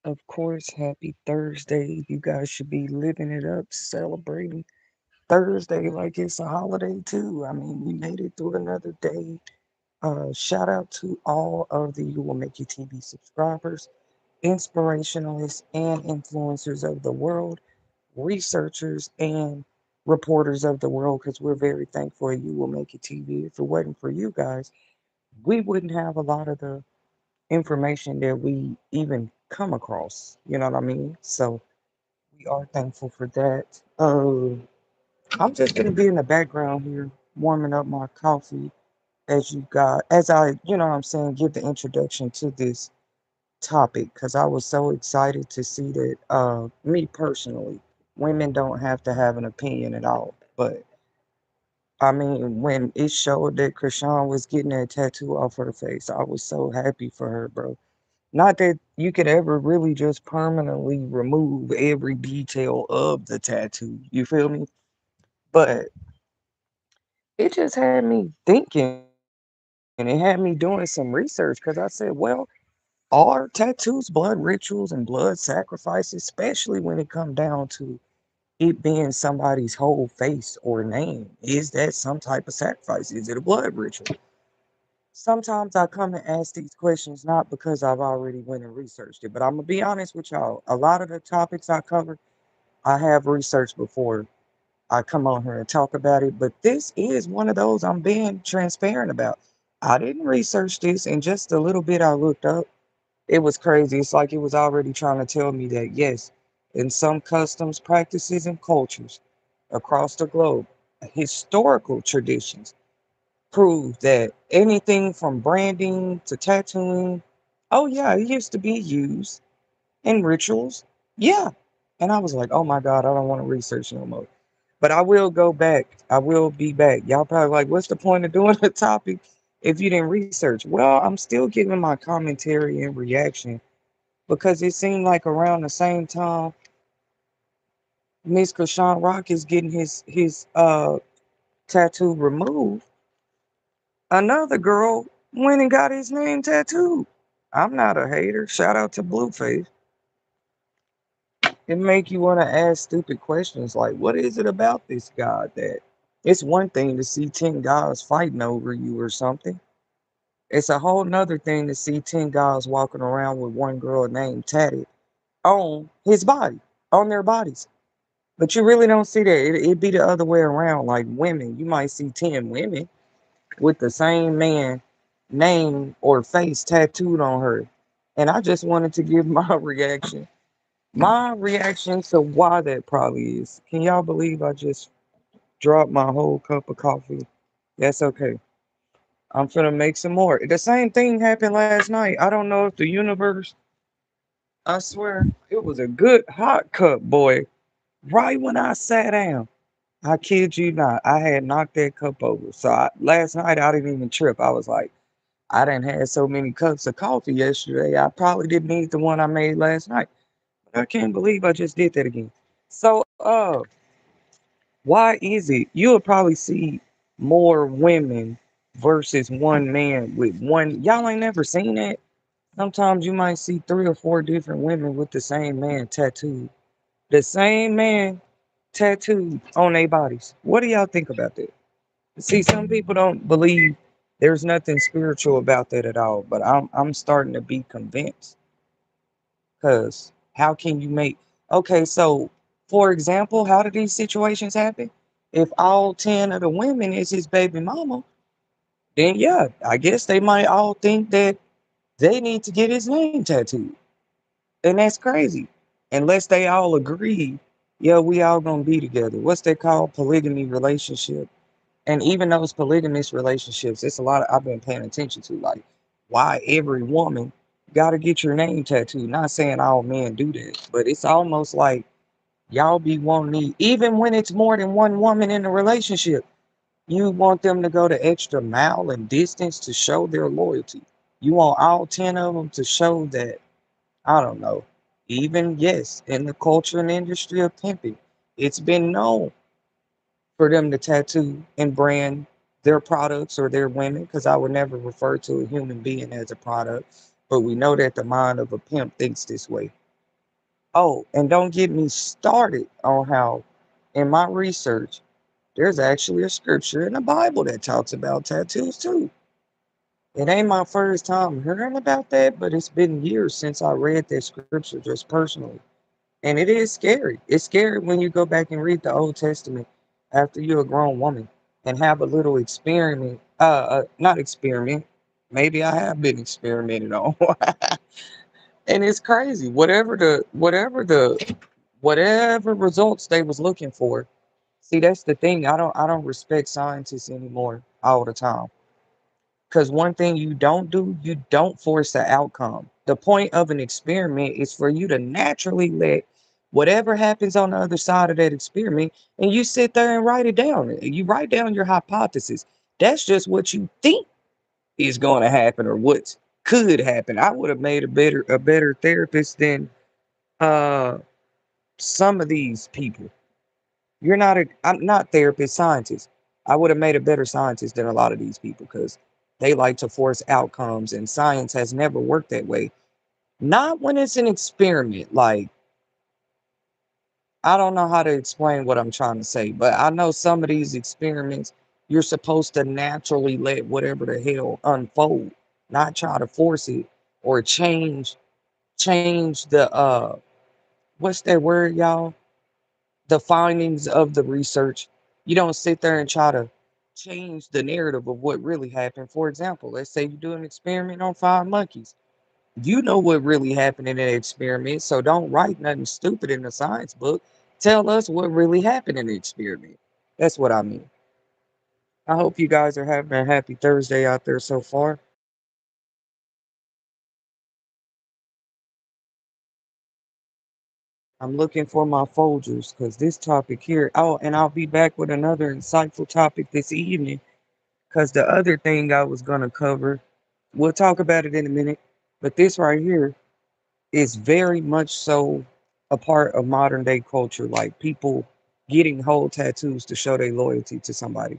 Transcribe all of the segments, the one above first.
Of course, happy Thursday. You guys should be living it up, celebrating Thursday like it's a holiday too. I mean, we made it through another day. Shout out to all of the You Will Make It TV subscribers, inspirationalists, and influencers of the world, researchers and reporters of the world, because we're very thankful at You Will Make It TV. If it wasn't for you guys, we wouldn't have a lot of the information that we even come across. You know what I mean? So we are thankful for that. I'm just gonna be in the background here, warming up my coffee as I, you know what I'm saying, give the introduction to this topic because I was so excited to see that me personally, women don't have to have an opinion at all. But I mean, when it showed that Chrisean was getting that tattoo off her face, I was so happy for her, bro. Not that you could ever really just permanently remove every detail of the tattoo. You feel me? But it just had me thinking. It had me doing some research because I said, well, are tattoos blood rituals and blood sacrifices, especially when it come down to it being somebody's whole face or name? Is that some type of sacrifice? Is it a blood ritual? Sometimes I come and ask these questions not because I've already went and researched it, but I'm gonna be honest with y'all. A lot of the topics I cover, I have researched before I come on here and talk about it. But this is one of those I'm being transparent about. I didn't research this, and just a little bit I looked up. It was crazy. It's like it was already trying to tell me that yes, in some customs, practices, and cultures across the globe, historical traditions prove that anything from branding to tattooing, oh yeah, it used to be used in rituals. Yeah. And I was like, oh my God, I don't want to research no more. But I will go back. I will be back. Y'all probably like, what's the point of doing the topic if you didn't research? Well, I'm still giving my commentary and reaction because it seemed like around the same time Miss Krishan Rock is getting his tattoo removed, another girl went and got his name tattooed. I'm not a hater. Shout out to Blueface. It make you want to ask stupid questions like, what is it about this guy that it's one thing to see 10 guys fighting over you or something. It's a whole nother thing to see 10 guys walking around with one girl name tatted on his body, on their bodies. But you really don't see that. It be the other way around. Like women, you might see 10 women with the same man name or face tattooed on her. And I just wanted to give my reaction. My reaction to why that probably is. Can y'all believe I just dropped my whole cup of coffee? That's okay. I'm finna make some more. The same thing happened last night. I don't know if the universe, I swear, it was a good hot cup, boy. Right when I sat down, I kid you not, I had knocked that cup over. So last night I didn't even trip. I was like, I didn't have so many cups of coffee yesterday. I probably didn't need the one I made last night. But I can't believe I just did that again. So, why is it you'll probably see more women versus one man with one? Y'all ain't never seen that. Sometimes you might see three or four different women with the same man tattooed. The same man tattooed on their bodies. What do y'all think about that? See, some people don't believe there's nothing spiritual about that at all, but I'm starting to be convinced. Cause how can you make okay, so for example, how do these situations happen? If all 10 of the women is his baby mama, then yeah, I guess they might all think that they need to get his name tattooed. And that's crazy. Unless they all agree, yeah, we all gonna be together. What's that called? Polygamy relationship. And even those polygamous relationships, it's a lot of, I've been paying attention to, like why every woman gotta get your name tattooed. Not saying all men do that, but it's almost like y'all be wanting, even when it's more than one woman in the relationship, you want them to go the extra mile and distance to show their loyalty. You want all 10 of them to show that, I don't know, even yes, in the culture and industry of pimping, it's been known for them to tattoo and brand their products or their women, because I would never refer to a human being as a product. But we know that the mind of a pimp thinks this way. Oh, and don't get me started on how, in my research, there's actually a scripture in the Bible that talks about tattoos too. It ain't my first time hearing about that, but it's been years since I read that scripture just personally. And it is scary. It's scary when you go back and read the Old Testament after you're a grown woman and have a little experiment. Not experiment. Maybe I have been experimented on. And it's crazy. Whatever results they was looking for. See, that's the thing. I don't respect scientists anymore all the time. Because one thing you don't do, you don't force the outcome. The point of an experiment is for you to naturally let whatever happens on the other side of that experiment, and you sit there and write it down. You write down your hypothesis. That's just what you think is going to happen or what could happen. I would have made a better therapist than uh some of these people. I'm not therapist, scientist. I would have made a better scientist than a lot of these people because they like to force outcomes, and science has never worked that way. Not when it's an experiment. Like, I don't know how to explain what I'm trying to say, but I know some of these experiments, you're supposed to naturally let whatever the hell unfold, not try to force it or change the what's that word, y'all? The findings of the research. You don't sit there and try to change the narrative of what really happened. For example, let's say you do an experiment on 5 monkeys. You know what really happened in that experiment, so don't write nothing stupid in the science book. Tell us what really happened in the experiment. That's what I mean. I hope you guys are having a happy Thursday out there so far. I'm looking for my Folgers because this topic here. Oh, and I'll be back with another insightful topic this evening. Because the other thing I was going to cover, we'll talk about it in a minute, but this right here is very much so a part of modern day culture. Like people getting whole tattoos to show their loyalty to somebody.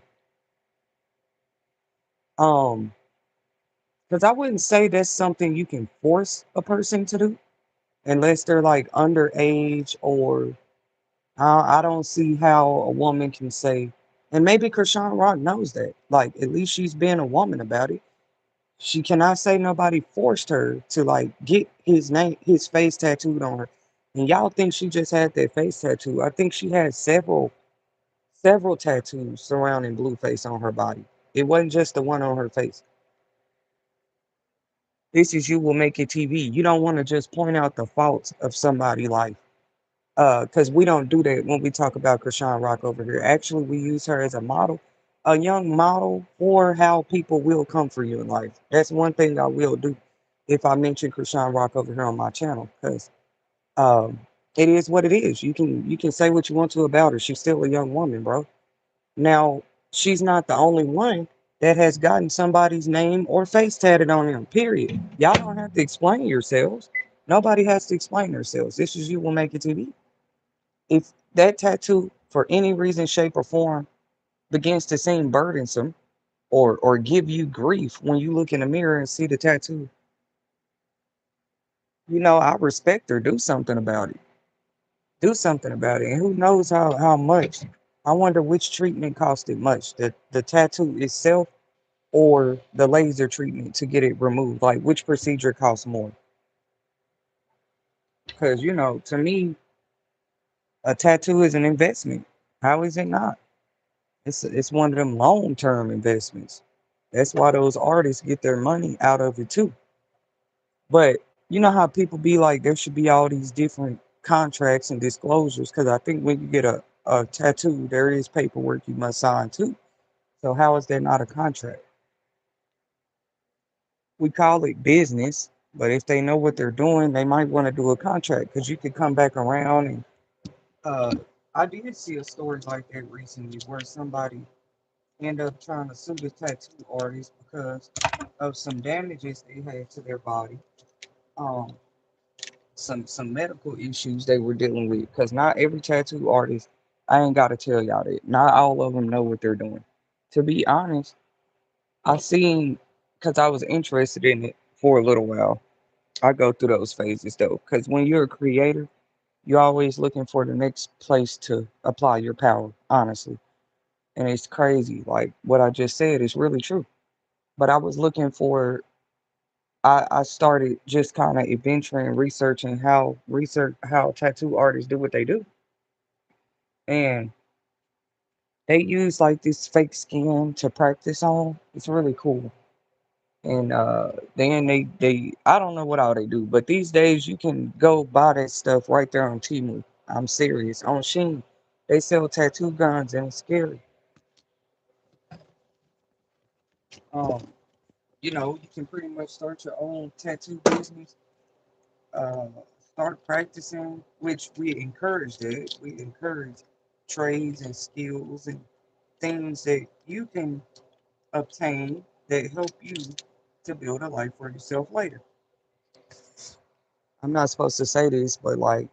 Um, because I wouldn't say that's something you can force a person to do unless they're like underage or I don't see how a woman can say, and maybe Krishan Rock knows that. Like at least she's being a woman about it. She cannot say nobody forced her to like get his face tattooed on her. And y'all think she just had that face tattoo. I think she had several tattoos surrounding Blueface on her body. It wasn't just the one on her face. This is You Will Make It TV. You don't want to just point out the faults of somebody like because we don't do that when we talk about Krishan Rock over here. Actually, we use her as a model, a young model for how people will come for you in life. That's one thing I will do if I mention Krishan Rock over here on my channel, because um, it is what it is. You can say what you want to about her. She's still a young woman, bro. Now, she's not the only one that has gotten somebody's name or face tatted on them. Period. Y'all don't have to explain yourselves. Nobody has to explain themselves. This is You Will Make It TV. If that tattoo, for any reason, shape, or form, begins to seem burdensome or give you grief when you look in the mirror and see the tattoo, I respect her. Do something about it. Do something about it. And who knows how much. I wonder which treatment costed much. The tattoo itself or the laser treatment to get it removed. Like which procedure costs more? Because to me, a tattoo is an investment. How is it not? It's one of them long term investments. That's why those artists get their money out of it too. But you know how people be like, there should be all these different contracts and disclosures. Because I think when you get a tattoo, there is paperwork you must sign too. So how is there not a contract? We call it business, but if they know what they're doing, they might want to do a contract because you could come back around and uh, I did see a story like that recently where somebody end up trying to sue the tattoo artist because of some damages they had to their body, um, some medical issues they were dealing with. Because not every tattoo artist, I ain't got to tell y'all that. Not all of them know what they're doing. To be honest, I seen because I was interested in it for a little while. I go through those phases though, because when you're a creator, You're always looking for the next place to apply your power, honestly. And it's crazy. Like what I just said is really true. But I was looking for, I started just kind of adventuring, research how tattoo artists do what they do. And they use like this fake skin to practice on. It's really cool. And then they I don't know what all they do, but these days you can go buy that stuff right there on Temu. I'm serious. On Sheen, they sell tattoo guns and it's scary. Um, you can pretty much start your own tattoo business. Uh, Start practicing, which we encourage that. We encourage trades and skills and things that you can obtain that help you to build a life for yourself later. I'm not supposed to say this, but like,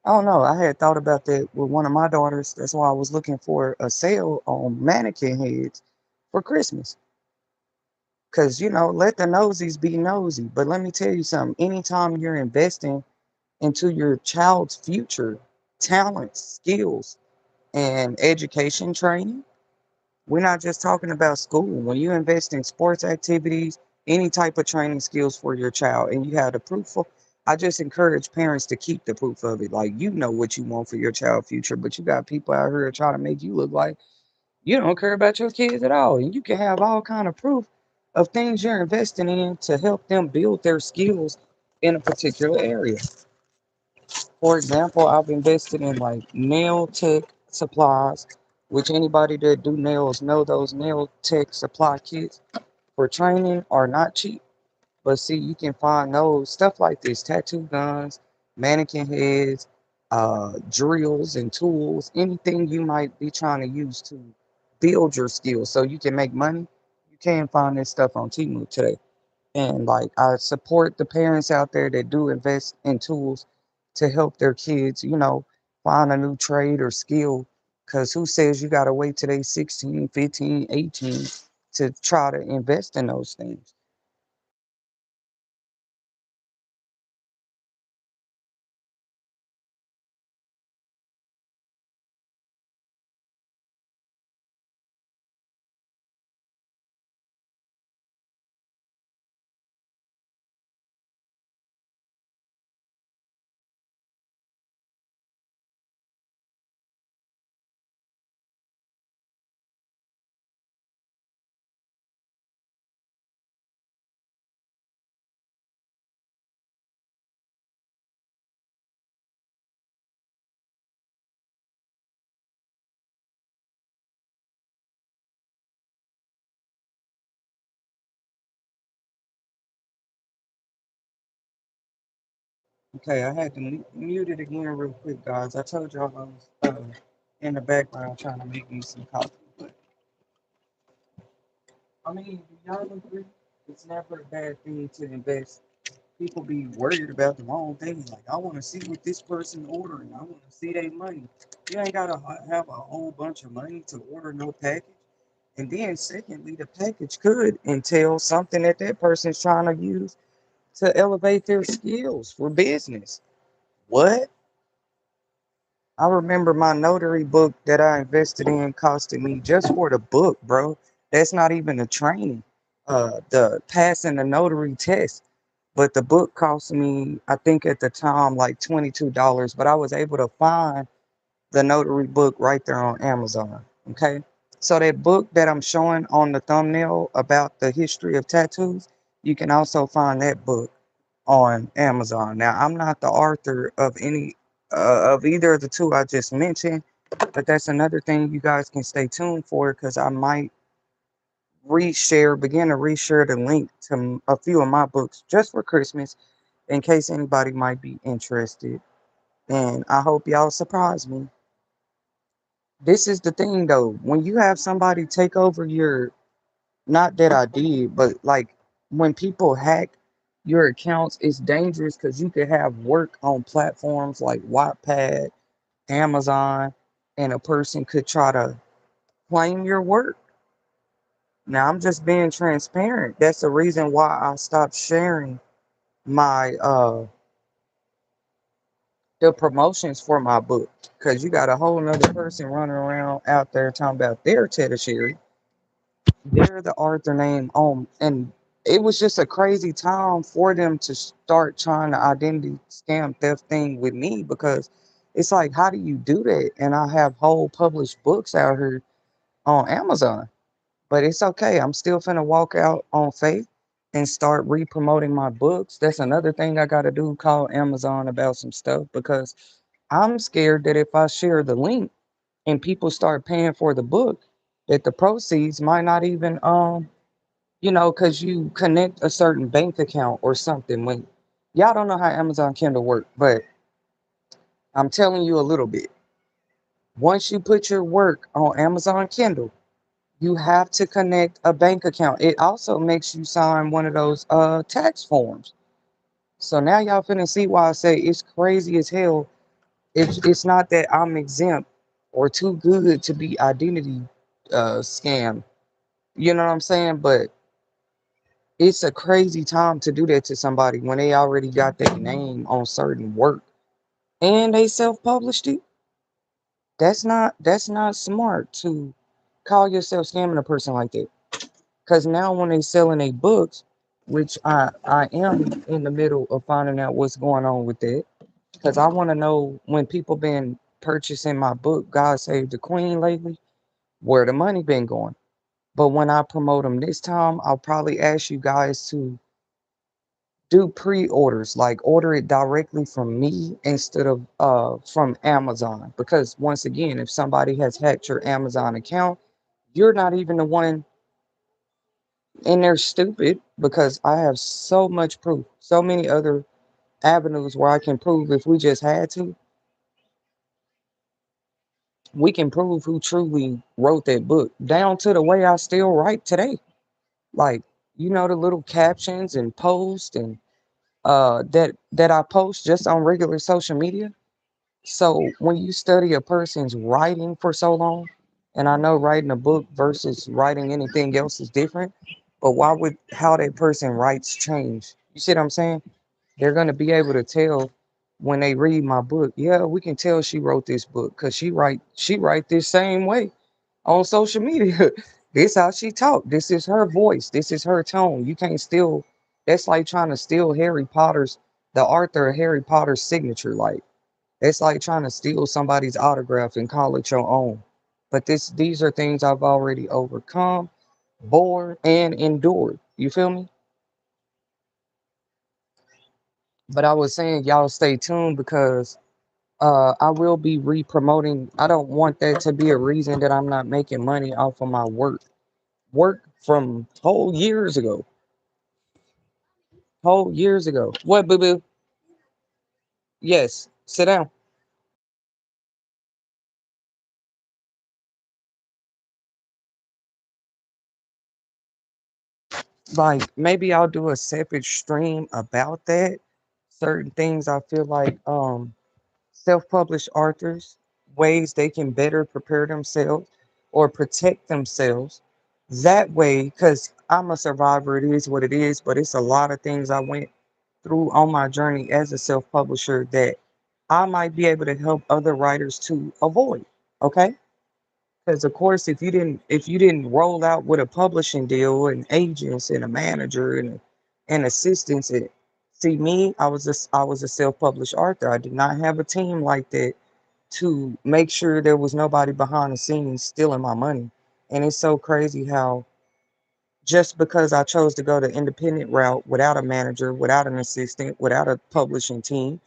I don't know. I had thought about that with one of my daughters. That's why I was looking for a sale on mannequin heads for Christmas. Because, let the nosies be nosy. But let me tell you something. Anytime you're investing into your child's future, talents, skills, and education training, we're not just talking about school. When you invest in sports activities, any type of training skills for your child, and you have the proof of, I just encourage parents to keep the proof of it. Like, you know what you want for your child's future, but you got people out here trying to make you look like you don't care about your kids at all. And you can have all kind of proof of things you're investing in to help them build their skills in a particular area. For example, I've invested in like nail tech supplies, which anybody that do nails know those nail tech supply kits for training are not cheap. But see, you can find those stuff like this, tattoo guns, mannequin heads, drills and tools, anything you might be trying to use to build your skills so you can make money. You can find this stuff on Temu today. And like I support the parents out there that do invest in tools to help their kids, find a new trade or skill. Because who says you got to wait till they 16, 15, 18 to try to invest in those things? Okay, I had to mute it again real quick, guys. I told y'all I was in the background trying to make me some coffee. But I mean, do y'all agree? It's never a bad thing to invest. People be worried about the wrong thing. Like, I want to see what this person ordering. I want to see their money. You ain't gotta have a whole bunch of money to order no package. And then, secondly, the package could entail something that that person's trying to use to elevate their skills for business. What? I remember my notary book that I invested in costing me just for the book, bro. That's not even the training, the passing the notary test. But the book cost me, I think at the time, like $22. But I was able to find the notary book right there on Amazon. Okay. So that book that I'm showing on the thumbnail about the history of tattoos, you can also find that book on Amazon. Now, I'm not the author of any of either of the two I just mentioned, but that's another thing you guys can stay tuned for because I might begin to reshare the link to a few of my books just for Christmas in case anybody might be interested. And I hope y'all surprise me. This is the thing though, when you have somebody take over your, not that I did, but like when people hack your accounts, it's dangerous because you could have work on platforms like Wattpad, Amazon, and a person could try to claim your work. Now I'm just being transparent. That's the reason why I stopped sharing my the promotions for my book. Because you got a whole nother person running around out there talking about their tertiary, they're the author name on, and it was just a crazy time for them to start trying the identity scam theft thing with me, because it's like, how do you do that? And I have whole published books out here on Amazon. But it's okay. I'm still finna walk out on faith and start re-promoting my books. That's another thing I gotta do, call Amazon about some stuff, because I'm scared that if I share the link and people start paying for the book, that the proceeds might not even because you connect a certain bank account or something. When y'all don't know how Amazon Kindle work, but I'm telling you a little bit. Once you put your work on Amazon Kindle, you have to connect a bank account. It also makes you sign one of those tax forms. So now y'all finna see why I say it's crazy as hell. It's not that I'm exempt or too good to be identity scam. You know what I'm saying? But it's a crazy time to do that to somebody when they already got their name on certain work and they self-published it. That's not smart to call yourself scamming a person like that. Cause now when they selling their books, which I am in the middle of finding out what's going on with that. Cause I want to know, when people been purchasing my book, God Save the Queen, lately, where the money been going. But when I promote them this time, I'll probably ask you guys to do pre-orders, like order it directly from me instead of from Amazon. Because once again, if somebody has hacked your Amazon account, you're not even the one. And they're stupid, because I have so much proof, so many other avenues where I can prove, if we just had to, we can prove who truly wrote that book, down to the way I still write today. Like, the little captions and posts and that I post just on regular social media. So when you study a person's writing for so long, and I know writing a book versus writing anything else is different, but why would how that person writes change? You see what I'm saying? They're gonna be able to tell when they read my book. Yeah, we can tell she wrote this book because she write this same way on social media. This how she talk. This is her voice. This is her tone. You can't steal. That's like trying to steal the author of Harry Potter's signature. Like, it's like trying to steal somebody's autograph and call it your own. But these are things I've already overcome, borne, and endured. You feel me? But I was saying, y'all stay tuned, because I will be re-promoting. I don't want that to be a reason that I'm not making money off of my work. Work from whole years ago. Whole years ago. What, boo boo? Yes. Sit down. Like, maybe I'll do a separate stream about that. Certain things I feel like self-published authors, ways they can better prepare themselves or protect themselves that way. Because I'm a survivor, it is what it is, but it's a lot of things I went through on my journey as a self-publisher that I might be able to help other writers to avoid. Okay. Because of course, if you didn't roll out with a publishing deal and agents and a manager and assistants, see me, I was a self-published author. I did not have a team like that to make sure there was nobody behind the scenes stealing my money. And it's so crazy how, just because I chose to go the independent route without a manager, without an assistant, without a publishing team,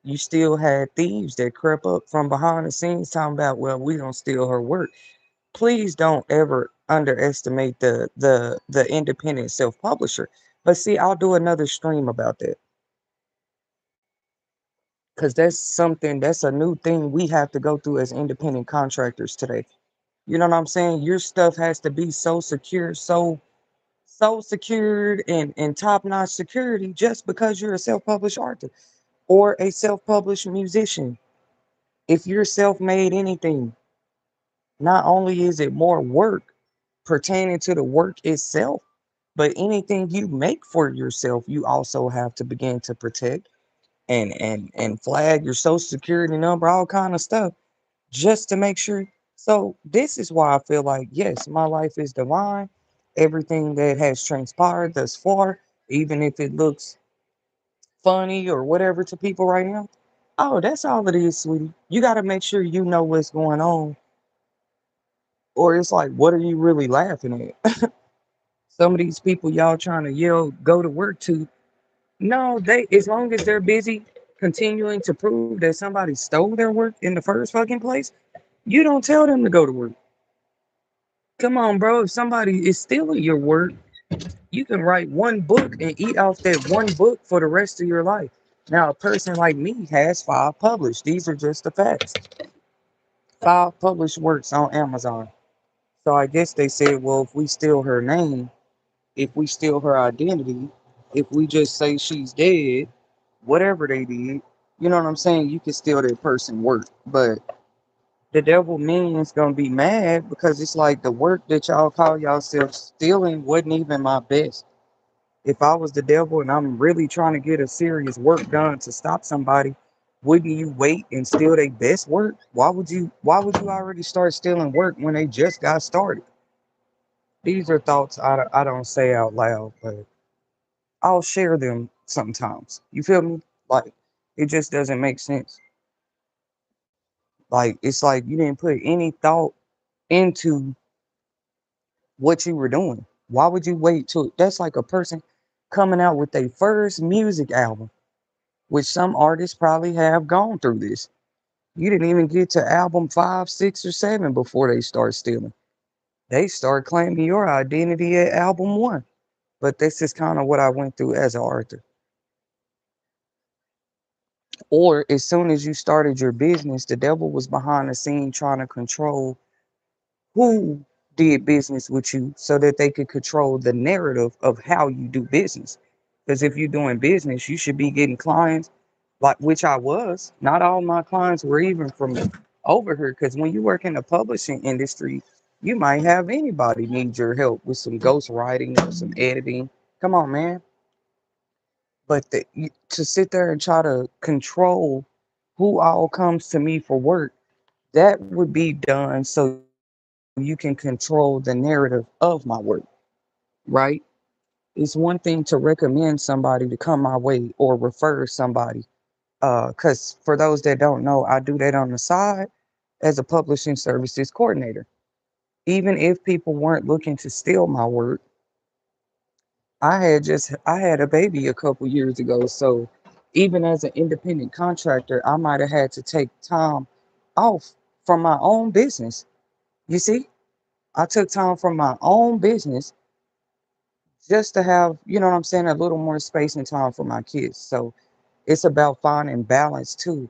you still had thieves that crept up from behind the scenes talking about, well, we don't steal her work. Please don't ever underestimate the independent self-publisher. But see, I'll do another stream about that, because that's a new thing we have to go through as independent contractors today. You know what I'm saying? Your stuff has to be so secure, so secured, and top-notch security, just because you're a self-published artist or a self-published musician. If you're self-made anything, not only is it more work pertaining to the work itself, but anything you make for yourself, you also have to begin to protect. and flag your social security number, all kind of stuff, just to make sure. So this is why I feel like, yes, my life is divine. Everything that has transpired thus far, even if it looks funny or whatever to people right now. Oh, that's all it is, sweetie. You got to make sure you know what's going on, or it's like, what are you really laughing at? Some of these people y'all trying to yell, go to work to. No, they, as long as they're busy continuing to prove that somebody stole their work in the first fucking place, you don't tell them to go to work. Come on, bro. If somebody is stealing your work, you can write one book and eat off that one book for the rest of your life. Now, a person like me has five published. These are just the facts. Five published works on Amazon. So I guess they said, well, if we steal her name, if we steal her identity, if we just say she's dead, whatever they did, you know what I'm saying? You can steal that person work. But the devil means gonna be mad because it's like the work that y'all call yourself stealing wasn't even my best. If I was the devil and I'm really trying to get a serious work done to stop somebody, wouldn't you wait and steal their best work? Why would you already start stealing work when they just got started? These are thoughts I don't say out loud, but I'll share them sometimes. You feel me? Like it just doesn't make sense. Like it's like you didn't put any thought into what you were doing. Why would you wait till that's like a person coming out with their first music album, which some artists probably have gone through this. You didn't even get to album five, six, or seven before they start stealing. They start claiming your identity at album one. But this is kind of what I went through as an artist. Or as soon as you started your business, the devil was behind the scene trying to control who did business with you so that they could control the narrative of how you do business. Because if you're doing business, you should be getting clients, like which I was. Not all my clients were even from over here. Because when you work in the publishing industry, you might have anybody need your help with some ghostwriting or some editing. Come on, man. But to sit there and try to control who all comes to me for work, that would be done so you can control the narrative of my work, right? It's one thing to recommend somebody to come my way or refer somebody. Because for those that don't know, I do that on the side as a publishing services coordinator. Even if people weren't looking to steal my work, I had a baby a couple years ago. So even as an independent contractor, I might have had to take time off from my own business. You see, I took time from my own business just to have, you know what I'm saying, a little more space and time for my kids. So it's about finding balance too,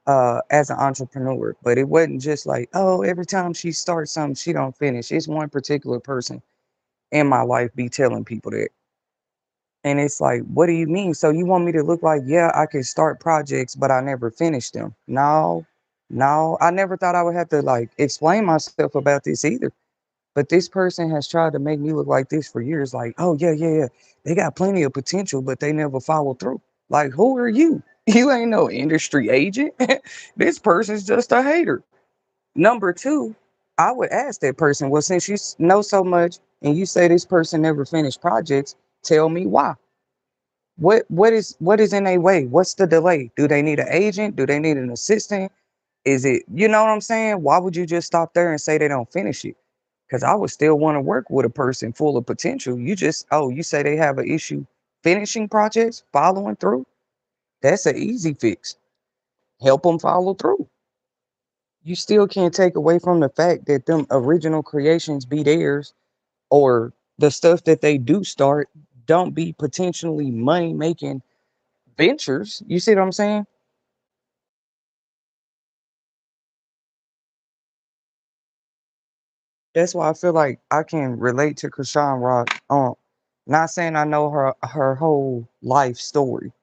as an entrepreneur. But it wasn't just like, oh, every time she starts something, she don't finish. It's one particular person in my life be telling people that. And it's like, what do you mean? So you want me to look like, yeah, I can start projects, but I never finish them? No, no. I never thought I would have to like explain myself about this either. But this person has tried to make me look like this for years. Like, oh yeah, yeah, yeah. They got plenty of potential, but they never follow through. Like, who are you? You ain't no industry agent. This person's just a hater. Number two, I would ask that person, well, since you know so much and you say this person never finished projects, tell me why. What is in a way? What's the delay? Do they need an agent? Do they need an assistant? Is it, you know what I'm saying? Why would you just stop there and say they don't finish it? Because I would still want to work with a person full of potential. You just, oh, you say they have an issue finishing projects, following through. That's an easy fix. Help them follow through. You still can't take away from the fact that them original creations be theirs, or the stuff that they do start don't be potentially money making ventures. You see what I'm saying? That's why I feel like I can relate to Chrisean Rock. Not saying I know her whole life story,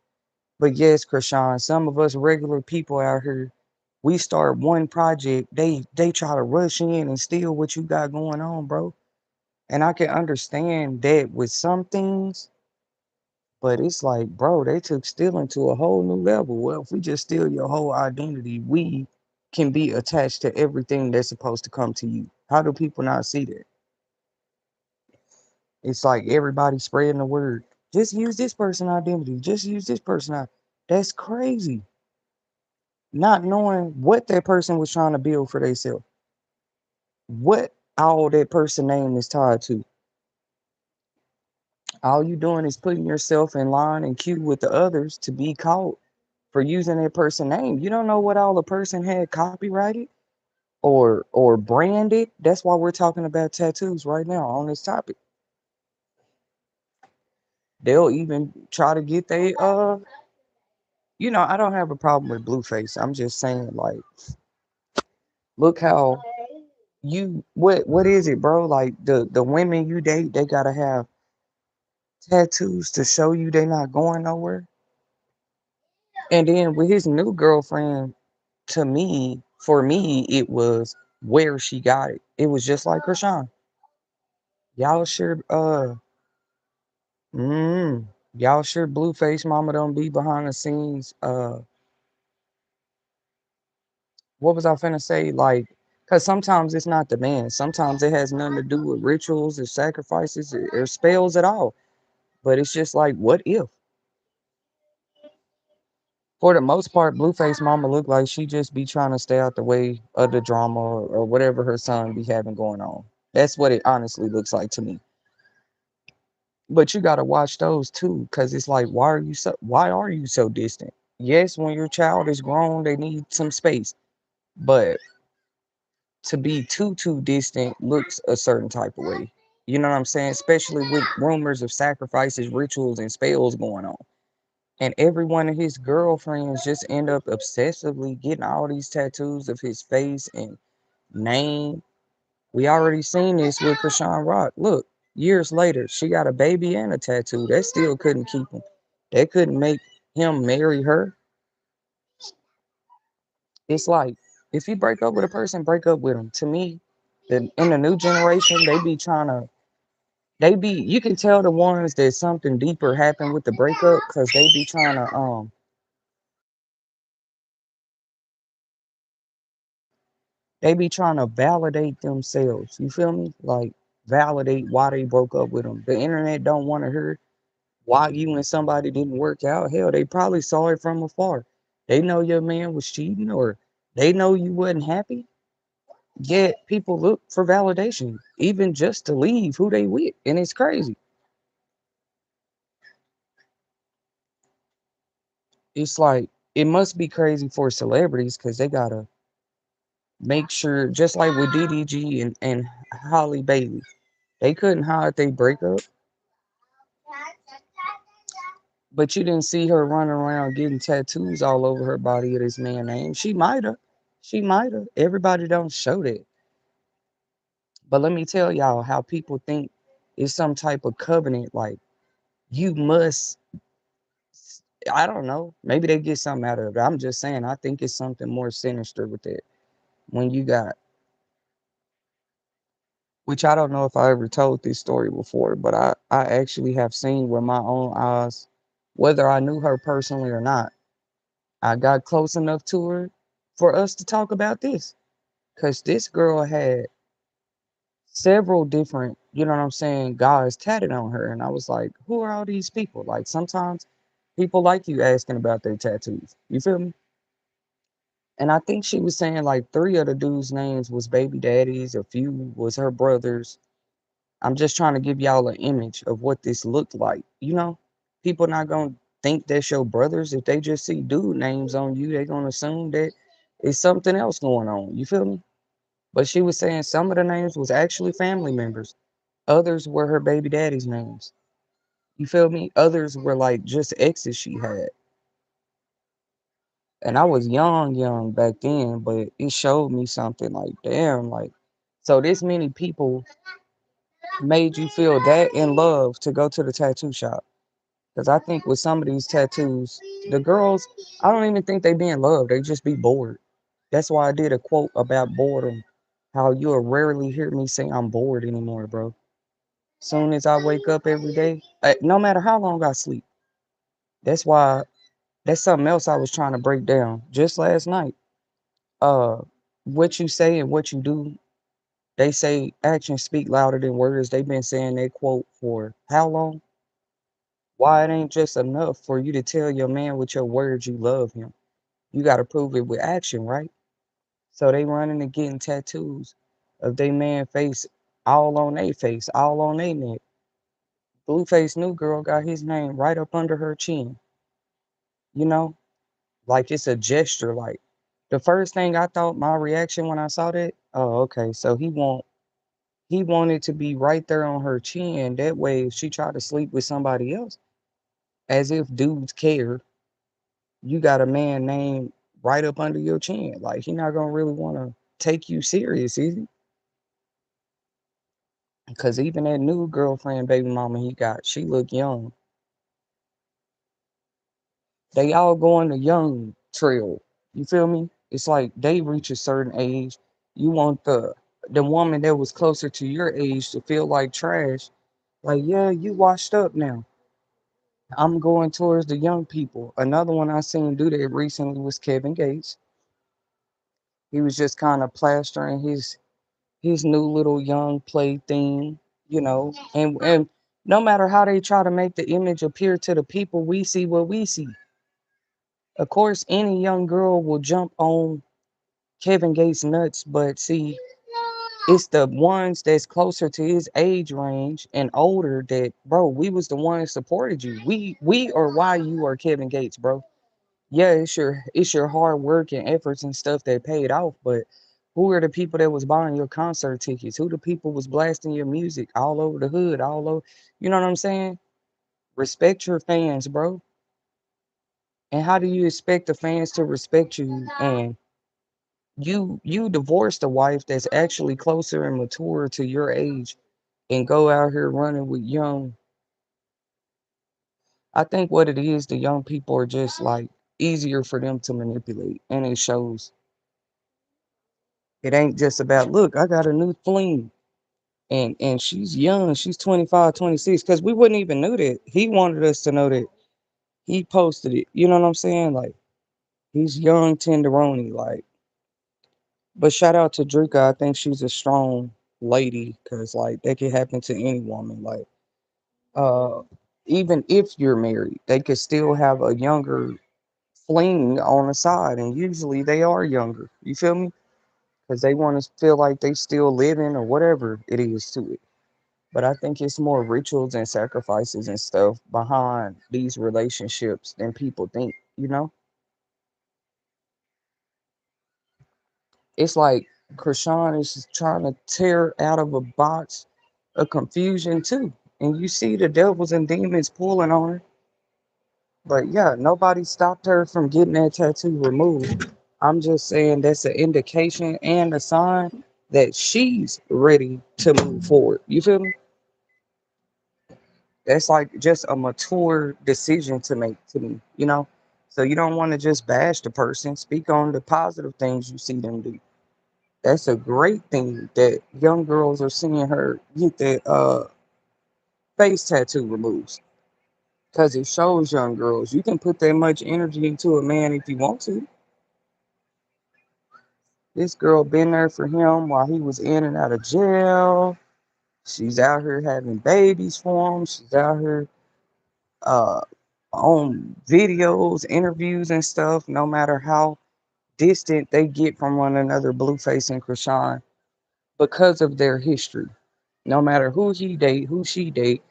but yes, Chrisean, some of us regular people out here, we start one project, they try to rush in and steal what you got going on, bro. And I can understand that with some things, But it's like, bro, they took stealing to a whole new level. Well, if we just steal your whole identity, we can be attached to everything that's supposed to come to you. How do people not see that? It's like everybody spreading the word. Just use this person identity. Just use this person. That's crazy. Not knowing what that person was trying to build for themselves. What all that person name is tied to. All you doing is putting yourself in line and queue with the others to be caught for using that person name. You don't know what all the person had copyrighted or branded. That's why we're talking about tattoos right now on this topic. They'll even try to get they I don't have a problem with Blueface. I'm just saying, like, look how what is it, bro? Like the women you date, they gotta have tattoos to show you they not going nowhere. And then with his new girlfriend, to me, for me, it was where she got it. It was just like Chrisean. Y'all sure mm, y'all sure Blueface mama don't be behind the scenes. What was I finna say? Like, cause sometimes it's not the man. Sometimes it has nothing to do with rituals or sacrifices or spells at all. But it's just like, what if? For the most part, Blueface mama look like she just be trying to stay out the way of the drama or whatever her son be having going on. That's what it honestly looks like to me. But you gotta watch those too, because it's like, why are you so distant? Yes, when your child is grown, they need some space. But to be too distant looks a certain type of way. You know what I'm saying? Especially with rumors of sacrifices, rituals, and spells going on. And every one of his girlfriends just end up obsessively getting all these tattoos of his face and name. We already seen this with Chrisean Rock. Look, years later, she got a baby and a tattoo. That still couldn't keep him. That couldn't make him marry her. It's like, if you break up with a person, break up with them. To me, in the new generation, you can tell the ones that something deeper happened with the breakup because they be trying to validate themselves. You feel me? Like validate why they broke up with them. The internet don't want to hear why you and somebody didn't work out. Hell, they probably saw it from afar. They know your man was cheating or they know you wasn't happy. Yet people look for validation, even just to leave who they with. And it's crazy. It's like it must be crazy for celebrities because they gotta make sure, just like with DDG and Holly Bailey, they couldn't hide they breakup, but you didn't see her running around getting tattoos all over her body of this man name. She might have. She might have. Everybody don't show that. But let me tell y'all how people think it's some type of covenant. Like you must, I don't know. Maybe they get something out of it. I'm just saying, I think it's something more sinister with it. When you got, which I don't know if I ever told this story before, but I actually have seen with my own eyes, whether I knew her personally or not. I got close enough to her for us to talk about this. Because this girl had several different, you know what I'm saying, guys tatted on her. And I was like, who are all these people? Like sometimes people like you asking about their tattoos. You feel me? And I think she was saying like three of the dudes' names was baby daddies, a few was her brothers. I'm just trying to give y'all an image of what this looked like. You know, people not gonna think that's your brothers. If they just see dude names on you, they gonna assume that it's something else going on. You feel me? But she was saying some of the names was actually family members. Others were her baby daddy's names. You feel me? Others were like just exes she had. And I was young back then, but it showed me something like, damn, like, so this many people made you feel that in love to go to the tattoo shop. Because I think with some of these tattoos, the girls, I don't even think they be in love. They just be bored. That's why I did a quote about boredom. How you'll rarely hear me say I'm bored anymore, bro. Soon as I wake up every day, no matter how long I sleep. That's why that's something else I was trying to break down just last night. Uh, what you say and what you do, they say actions speak louder than words. They've been saying that quote for how long? Why it ain't just enough for you to tell your man with your words you love him. You got to prove it with action, right? So they running and getting tattoos of they man face all on they face, all on they neck. Blueface new girl got his name right up under her chin, you know? Like it's a gesture. Like the first thing I thought, my reaction when I saw that, oh, okay, so he wanted to be right there on her chin. That way if she tried to sleep with somebody else, as if dudes care, you got a man name right up under your chin. Like he not gonna really wanna take you serious, is he? Because even that new girlfriend, baby mama he got, she look young. They all go on the young trail. You feel me? It's like they reach a certain age. You want the woman that was closer to your age to feel like trash. Like, yeah, you washed up now. I'm going towards the young people. Another one I seen do that recently was Kevin Gates. He was just kind of plastering his new little young plaything, you know, and no matter how they try to make the image appear to the people, we see what we see. Of course, any young girl will jump on Kevin Gates nuts, but see, it's the ones that's closer to his age range and older that, bro, we was the ones supported you. We are why you are Kevin Gates, bro. Yeah, it's your hard work and efforts and stuff that paid off, but who are the people that was buying your concert tickets? Who the people was blasting your music all over the hood, all over, you know what I'm saying? Respect your fans, bro. And how do you expect the fans to respect you and you divorced a wife that's actually closer and mature to your age and go out here running with young. I think what it is, the young people are just like easier for them to manipulate, and it shows. It ain't just about, look, I got a new fling, and she's young, she's 25, 26, because we wouldn't even know that. He wanted us to know that. He posted it, you know what I'm saying? Like he's young tenderoni, like. But shout out to Drika. I think she's a strong lady because like that could happen to any woman. Like uh even if you're married, they could still have a younger fling on the side, and usually they are younger. You feel me? Because they want to feel like they still living or whatever it is to it. But I think it's more rituals and sacrifices and stuff behind these relationships than people think, you know? It's like Chrisean is trying to tear out of a box of confusion too. And you see the devils and demons pulling on her. But yeah, nobody stopped her from getting that tattoo removed. I'm just saying that's an indication and a sign that she's ready to move forward. You feel me? That's like just a mature decision to make to me, you know? So you don't want to just bash the person, speak on the positive things you see them do. That's a great thing that young girls are seeing her get that face tattoo removed. Because it shows young girls you can put that much energy into a man if you want to. This girl been there for him while he was in and out of jail. She's out here having babies for him. She's out here uh, on videos, interviews, and stuff. No matter how distant they get from one another, Blueface and Chrisean, because of their history. No matter who he date, who she date,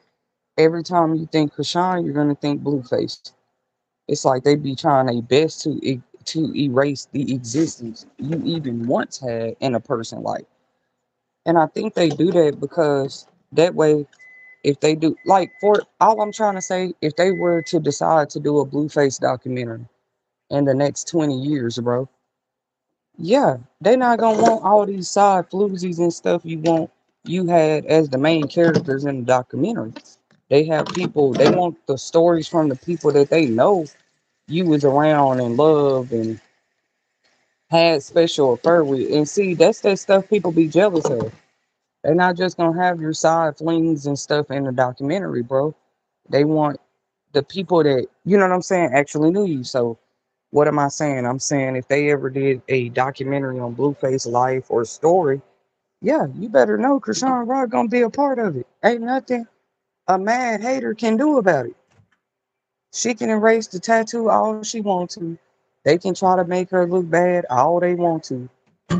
every time you think Chrisean, you're gonna think Blueface. It's like they be trying their best to erase the existence you even once had in a person life. And I think they do that because that way, if they do, like, for all I'm trying to say, if they were to decide to do a Blueface documentary in the next 20 years, bro, yeah, they not gonna want all these side floozies and stuff you had as the main characters in the documentary. They have people, they want the stories from the people that they know you was around and loved and had special affair with. And see, that's that stuff people be jealous of. They're not just gonna have your side flings and stuff in the documentary, bro. They want the people that, you know what I'm saying, actually knew you. So what am I saying? I'm saying if they ever did a documentary on Blueface life or story, yeah, you better know Chrisean Rock gonna be a part of it. Ain't nothing a mad hater can do about it. She can erase the tattoo all she want to. They can try to make her look bad all they want to.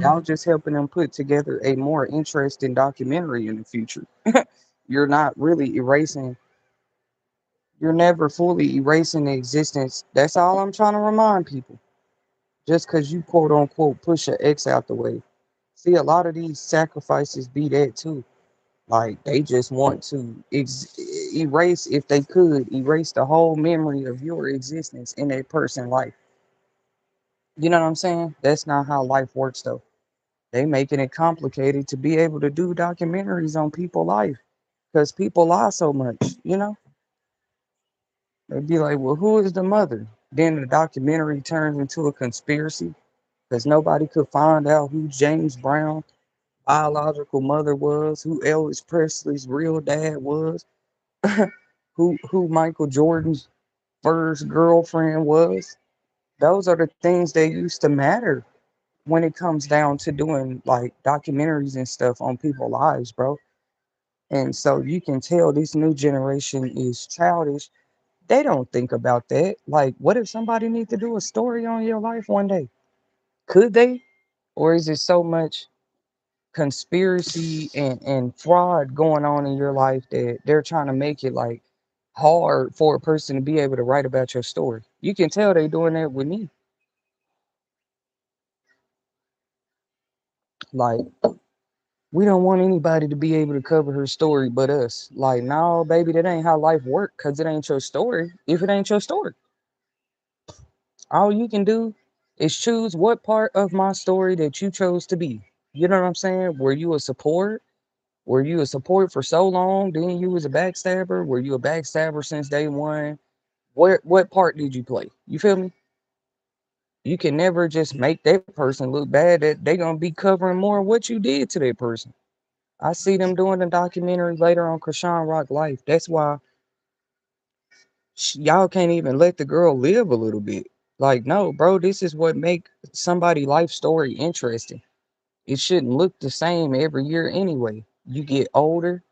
Y'all just helping them put together a more interesting documentary in the future. You're not really erasing, you're never fully erasing the existence. That's all I'm trying to remind people. Just because you quote unquote push your ex out the way. See, a lot of these sacrifices be that too. Like they just want to erase, if they could, erase the whole memory of your existence in that person's life. You know what I'm saying? That's not how life works though. They making it complicated to be able to do documentaries on people's life because people lie so much, you know? They'd be like, well, who is the mother? Then the documentary turns into a conspiracy because nobody could find out who James Brown biological mother was, who Elvis Presley's real dad was, who Michael Jordan's first girlfriend was. Those are the things that used to matter when it comes down to doing like documentaries and stuff on people's lives, bro. And so you can tell this new generation is childish. They don't think about that. Like, what if somebody need to do a story on your life one day? Could they? Or is it so much conspiracy and fraud going on in your life that they're trying to make it like hard for a person to be able to write about your story? You can tell they doing that with me. Like, we don't want anybody to be able to cover her story but us. Like, no, baby, that ain't how life work because it ain't your story. If it ain't your story, all you can do is choose what part of my story that you chose to be. You know what I'm saying? Were you a support? Were you a support for so long? Then you was a backstabber? Were you a backstabber since day one? What part did you play? You feel me? You can never just make that person look bad. That they gonna be covering more of what you did to that person. I see them doing a documentary later on Chrisean Rock life. That's why y'all can't even let the girl live a little bit. Like, no, bro, this is what make somebody life story interesting. It shouldn't look the same every year anyway. You get older,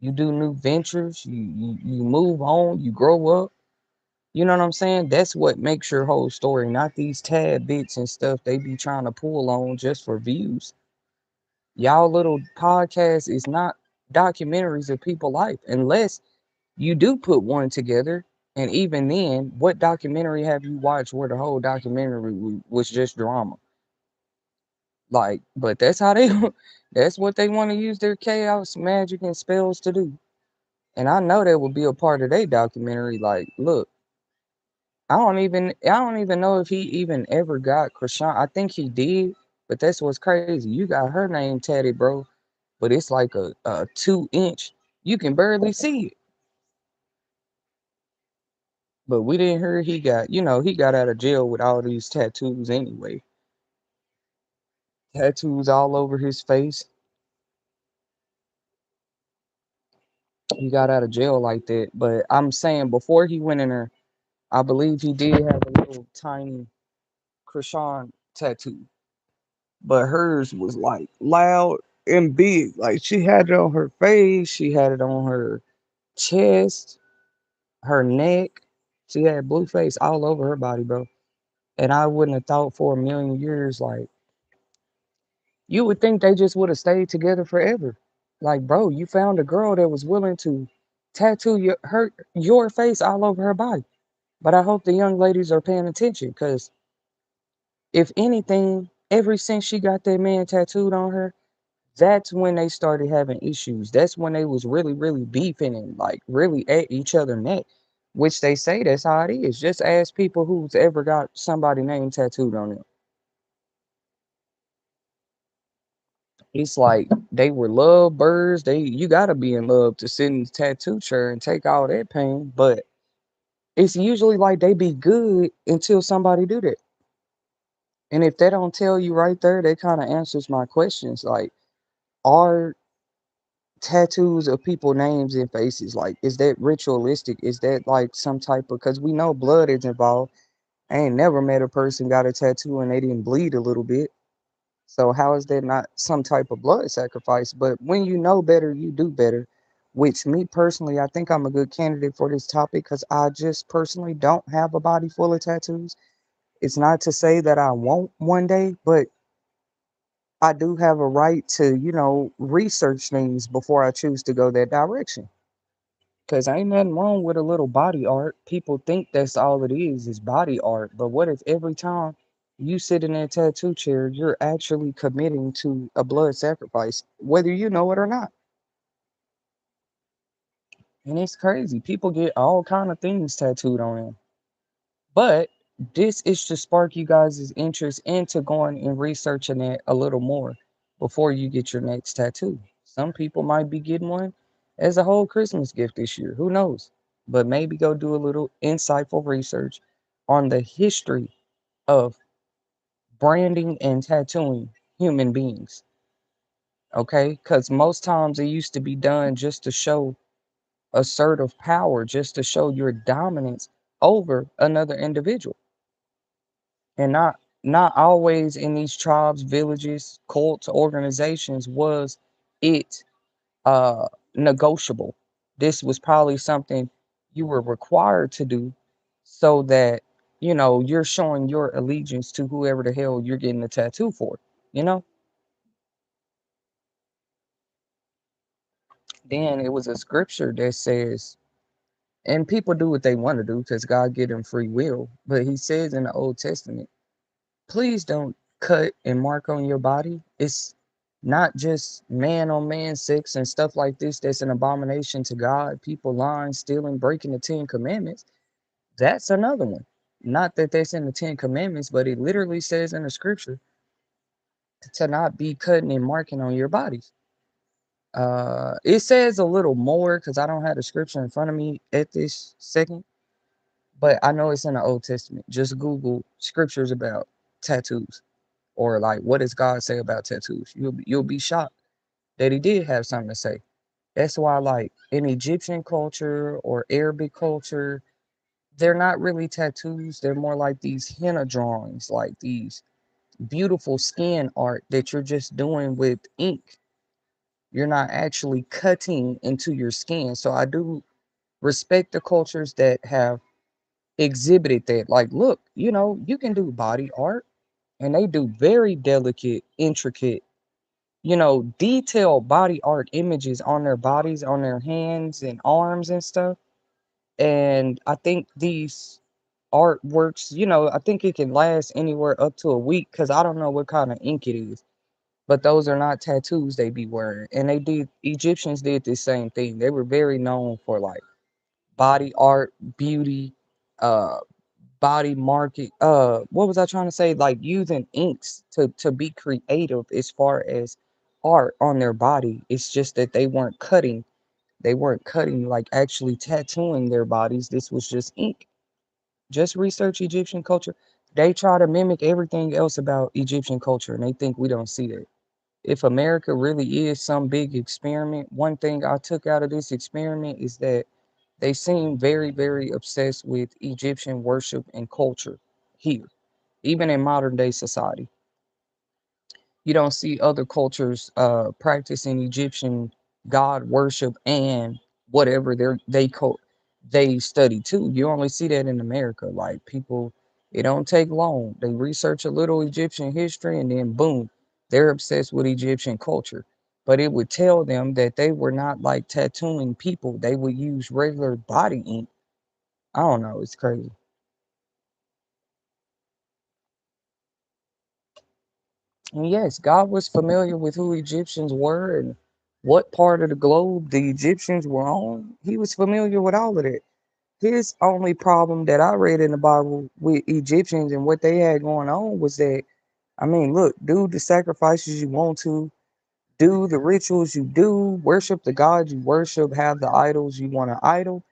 you do new ventures, you move on, you grow up. You know what I'm saying? That's what makes your whole story, not these tad bits and stuff they be trying to pull on just for views. Y'all little podcast is not documentaries of people life unless you do put one together. And even then, what documentary have you watched where the whole documentary was just drama? Like, but that's how they that's what they want to use their chaos magic and spells to do. And I know that would be a part of their documentary. Like, look, I don't even know if he even ever got Chrisean. I think he did, but that's what's crazy. You got her name tatted, bro, but it's like a 2 inch. You can barely see it. But we didn't hear he got, he got out of jail with all these tattoos anyway. Tattoos all over his face. He got out of jail like that. But I'm saying before he went in there, I believe he did have a little tiny Chrisean tattoo. But hers was like loud and big. Like she had it on her face, she had it on her chest, her neck. She had blue face all over her body, bro. And I wouldn't have thought for a million years, like, you would think they just would have stayed together forever. Like, bro, you found a girl that was willing to tattoo your face all over her body. But I hope the young ladies are paying attention because if anything, ever since she got that man tattooed on her, that's when they started having issues. That's when they was really, really beefing and like really at each other neck. Which they say that's how it is. Just ask people who's ever got somebody name tattooed on them. It's like they were love birds. You gotta be in love to sit in the tattoo chair and take all that pain. But it's usually like they be good until somebody do that. And if they don't tell you right there, that kind of answers my questions. Like, are tattoos of people names and faces? Like, is that ritualistic? Is that like some type of, because we know blood is involved. I ain't never met a person got a tattoo and they didn't bleed a little bit. So how is that not some type of blood sacrifice? But when you know better, you do better. Which me personally, I think I'm a good candidate for this topic because I just personally don't have a body full of tattoos. It's not to say that I won't one day, but I do have a right to, research things before I choose to go that direction. Because ain't nothing wrong with a little body art. People think that's all it is body art. But what if every time you sit in that tattoo chair, you're actually committing to a blood sacrifice, whether you know it or not? And it's crazy. People get all kind of things tattooed on them. But this is to spark you guys' interest into going and researching it a little more before you get your next tattoo. Some people might be getting one as a whole Christmas gift this year. Who knows? But maybe go do a little insightful research on the history of branding and tattooing human beings. Okay? Because most times it used to be done just to show assertive power, just to show your dominance over another individual. And not always in these tribes, villages, cults, organizations was it uh negotiable. This was probably something you were required to do so that you're showing your allegiance to whoever the hell you're getting a tattoo for, you know? Then it was a scripture that says, and people do what they want to do because God gave them free will, but he says in the Old Testament, please don't cut and mark on your body. It's not just man on man sex and stuff like this that's an abomination to God. People lying, stealing, breaking the 10 Commandments. That's another one. Not that that's in the 10 Commandments, but it literally says in the scripture to not be cutting and marking on your bodies. It says a little more because I don't have the scripture in front of me at this second, but I know it's in the Old Testament. Just Google scriptures about tattoos or like what does God say about tattoos. You'll be shocked that he did have something to say. That's why like in Egyptian culture or Arabic culture, they're not really tattoos. They're more like these henna drawings, like these beautiful skin art that you're just doing with ink. You're not actually cutting into your skin. So I do respect the cultures that have exhibited that. Like, look, you can do body art, and they do very delicate, intricate, detailed body art images on their bodies, on their hands and arms and stuff. And I think these artworks, I think it can last anywhere up to a week because I don't know what kind of ink it is. But those are not tattoos they be wearing. And Egyptians did the same thing. They were very known for like body art, beauty, uh, body market. What was I trying to say? Like using inks to be creative as far as art on their body. It's just that they weren't cutting. They weren't cutting like actually tattooing their bodies. This was just ink. Just research Egyptian culture. They try to mimic everything else about Egyptian culture, and they think we don't see that. If America really is some big experiment, one thing I took out of this experiment is that they seem very, very obsessed with Egyptian worship and culture here, even in modern day society. You don't see other cultures practicing Egyptian god worship and whatever they study too. You only see that in America. Like people, it don't take long. They research a little Egyptian history and then boom, they're obsessed with Egyptian culture. But it would tell them that they were not like tattooing people. They would use regular body ink. I don't know. It's crazy. And yes, God was familiar with who Egyptians were and what part of the globe the Egyptians were on. He was familiar with all of that. His only problem that I read in the Bible with Egyptians and what they had going on was that, I mean, look, do the sacrifices you want to, do the rituals you do, worship the gods you worship, have the idols you want to idol.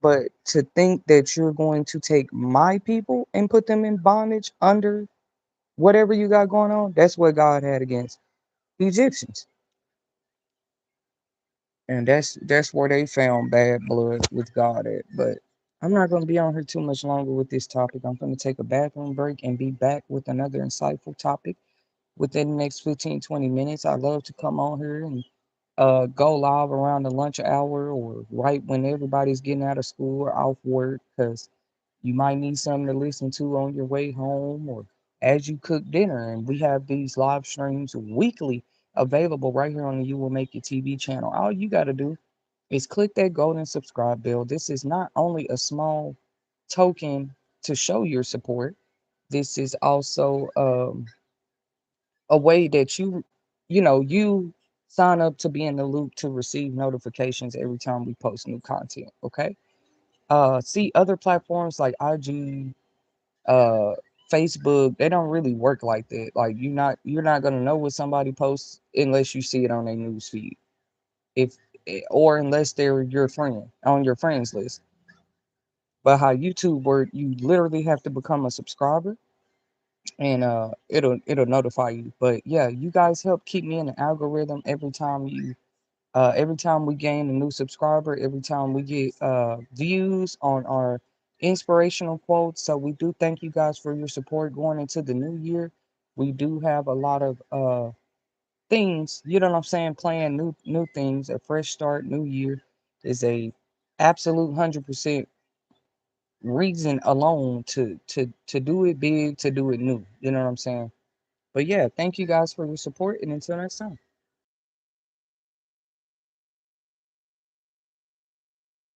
But to think that you're going to take my people and put them in bondage under whatever you got going on, that's what God had against Egyptians. And that's where they found bad blood with God at. But I'm not gonna be on here too much longer with this topic. I'm gonna take a bathroom break and be back with another insightful topic within the next 15, 20 minutes. I love to come on here and go live around the lunch hour or right when everybody's getting out of school or off work, because you might need something to listen to on your way home or as you cook dinner. And we have these live streams weekly available right here on the You Will Make It TV channel. All you got to do is click that golden subscribe bell. This is not only a small token to show your support, this is also a way that you sign up to be in the loop to receive notifications every time we post new content. Okay. See, other platforms like IG, uh Facebook, they don't really work like that. Like you're not gonna know what somebody posts unless you see it on their news feed. If or unless they're your friend on your friends list. But how YouTube work, you literally have to become a subscriber and it'll notify you. But yeah, you guys help keep me in the algorithm every time we gain a new subscriber, every time we get views on our inspirational quotes. So we do thank you guys for your support going into the new year. We do have a lot of things, you know what I'm saying, playing new things. A fresh start, new year is a absolute 100% reason alone to do it big, to do it new. You know what I'm saying? But yeah, thank you guys for your support, and until next time.